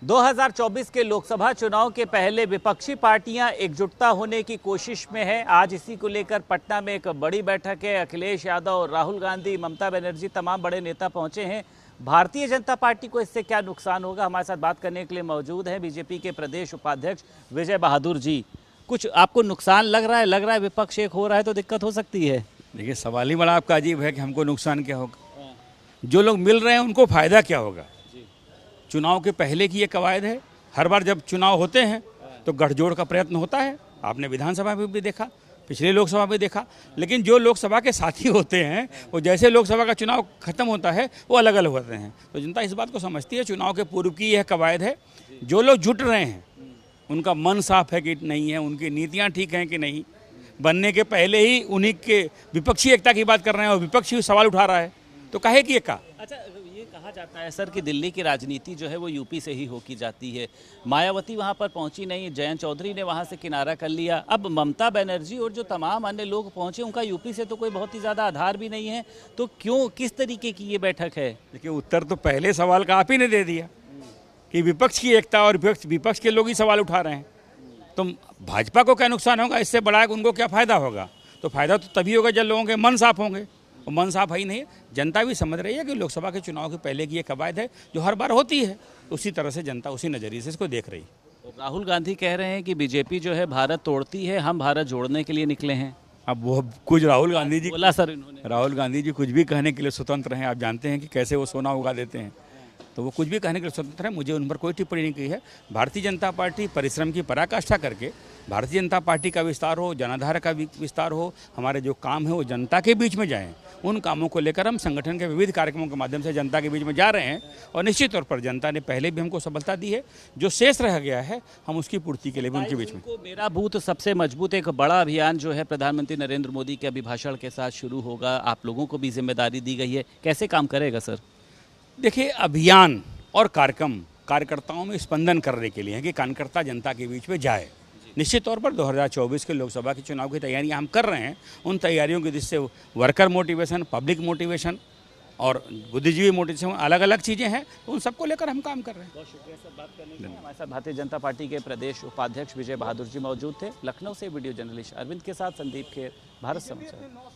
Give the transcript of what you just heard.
2024 के लोकसभा चुनाव के पहले विपक्षी पार्टियां एकजुटता होने की कोशिश में है। आज इसी को लेकर पटना में एक बड़ी बैठक है। अखिलेश यादव, राहुल गांधी, ममता बनर्जी, तमाम बड़े नेता पहुंचे हैं। भारतीय जनता पार्टी को इससे क्या नुकसान होगा, हमारे साथ बात करने के लिए मौजूद हैं बीजेपी के प्रदेश उपाध्यक्ष विजय बहादुर जी। कुछ आपको नुकसान लग रहा है विपक्ष एक हो रहा है तो दिक्कत हो सकती है? देखिए, सवाल ही बड़ा आपका अजीब है कि हमको नुकसान क्या होगा। जो लोग मिल रहे हैं उनको फायदा क्या होगा। चुनाव के पहले की ये कवायद है, हर बार जब चुनाव होते हैं तो गठजोड़ का प्रयत्न होता है। आपने विधानसभा में भी देखा, पिछले लोकसभा में देखा। लेकिन जो लोकसभा के साथी होते हैं वो जैसे लोकसभा का चुनाव खत्म होता है वो अलग अलग होते हैं। तो जनता इस बात को समझती है, चुनाव के पूर्व की यह कवायद है। जो लोग जुट रहे हैं उनका मन साफ है कि नहीं है, उनकी नीतियाँ ठीक हैं कि नहीं। बनने के पहले ही उन्हीं के विपक्षी एकता की बात कर रहे हैं और विपक्षी सवाल उठा रहा है, तो काहे की एकता। अच्छा, ये कहा जाता है सर कि दिल्ली की राजनीति जो है वो यूपी से ही होकी जाती है। मायावती वहां पर पहुंची नहीं, जयंत चौधरी ने वहां से किनारा कर लिया। अब ममता बनर्जी और जो तमाम अन्य लोग पहुंचे, उनका यूपी से तो कोई बहुत ही ज़्यादा आधार भी नहीं है। तो क्यों, किस तरीके की ये बैठक है? देखिए, उत्तर तो पहले सवाल का आप ही ने दे दिया कि विपक्ष की एकता और विपक्ष के लोग ही सवाल उठा रहे हैं। तो भाजपा को क्या नुकसान होगा, इससे बड़ा है उनको क्या फ़ायदा होगा। तो फायदा तो तभी होगा जब लोगों के मन साफ होंगे, और मन साफ है ही नहीं। जनता भी समझ रही है कि लोकसभा के चुनाव के पहले की ये कवायद है जो हर बार होती है, उसी तरह से जनता उसी नज़रिए से इसको देख रही है। राहुल गांधी कह रहे हैं कि बीजेपी जो है भारत तोड़ती है, हम भारत जोड़ने के लिए निकले हैं। अब वो कुछ राहुल गांधी जी बोला सर इन्होंने। राहुल गांधी जी कुछ भी कहने के लिए स्वतंत्र हैं। आप जानते हैं कि कैसे वो सोना उगा देते हैं, तो वो कुछ भी कहने के लिए स्वतंत्र है। मुझे उन पर कोई टिप्पणी नहीं की है। भारतीय जनता पार्टी परिश्रम की पराकाष्ठा करके भारतीय जनता पार्टी का विस्तार हो, जनाधार का विस्तार हो, हमारे जो काम है वो जनता के बीच में जाएं। उन कामों को लेकर हम संगठन के विविध कार्यक्रमों के माध्यम से जनता के बीच में जा रहे हैं, और निश्चित तौर पर जनता ने पहले भी हमको सफलता दी है। जो शेष रह गया है हम उसकी पूर्ति के लिए भी उनके बीच में। मेरा बूथ सबसे मजबूत एक बड़ा अभियान जो है प्रधानमंत्री नरेंद्र मोदी के अभिभाषण के साथ शुरू होगा। आप लोगों को भी जिम्मेदारी दी गई है, कैसे काम करेगा सर? देखिए, अभियान और कार्यक्रम कार्यकर्ताओं में स्पंदन करने के लिए है कि कार्यकर्ता जनता के बीच में जाए। निश्चित तौर पर 2024 के लोकसभा के चुनाव की तैयारियां हम कर रहे हैं। उन तैयारियों की जिससे वर्कर मोटिवेशन, पब्लिक मोटिवेशन और बुद्धिजीवी मोटिवेशन अलग अलग चीज़ें हैं, तो उन सबको लेकर हम काम कर रहे हैं। बहुत शुक्रिया सर बात करने के लिए। हमारे साथ भारतीय जनता पार्टी के प्रदेश उपाध्यक्ष विजय बहादुर जी मौजूद थे। लखनऊ से वीडियो जर्नलिस्ट अरविंद के साथ संदीप खेर, भारत समाचार।